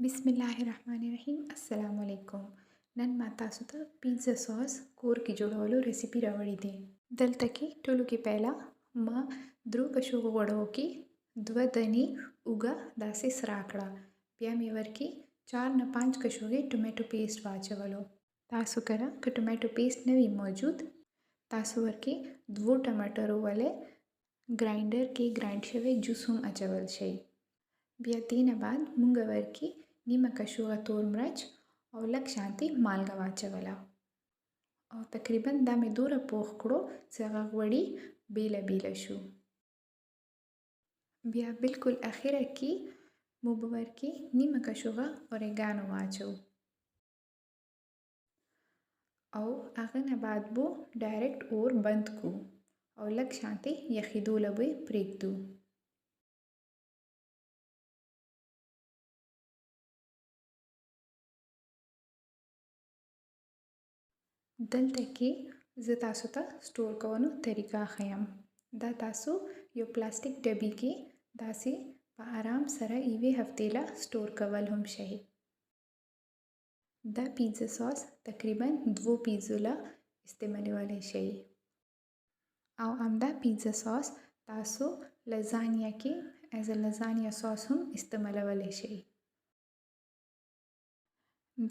बिस्मिल्लाहिर्रहमानिर्रहीम अस्सलाम वालेकुम नन ما تاسو ته پیزا ساس کور کې جوړولو ریسیپي راوړې دي. دلته کې ټولو کې پهلا ما درو کشوغو غوړو کې 2 دانې اوږه داسې سره کړه. بیا مې ورکې 4 نه 5 کشوغې ټومیټو پیسټ واچولو. تاسو کره که ټومیټو پیسټ نه وي موجود تاسو ورکې 2 ټماټرو ولې ګرایندر کې ګرایند شوی جوس هم اچول شي. بیا دې نه بعد مونږ ورکې نیمه کشوغه تور مرچ او لږ شانتې مالګه واچوله او تقریبا دا مې دومره پوخ کړو چې هغه غوړي بیله بیله شو. بیا بالکل اخره کې مو به ورکې نیمه کشوغه اورېګانو واچو او هغه نه بعد بو ډایرکټ اور بند کو او لږ شانتې یخېدو له به پرېږدو. دلته کې زه تاسو ته سټور کولو طریقه ښیم. دا تاسو یو پلاستیک ډبي کې داسې په آرام سره یوې هفتې له سټور کول هم شي. دا پیزا ساس تقریبا 2 پیزو له استعمالولی شي او همدا پیزا ساس تاسو لزانیا کې ایز ا لزانیا ساس هم استعمالولی شي.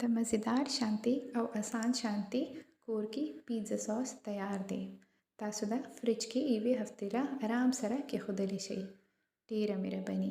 د مزیدار شانتې او آسان شانتې کور کې پیزا ساس تیار دی. تاسو دا فریج کې یوې هفتې له آرام سره کېښودلی شئ. ډېره مهرباني.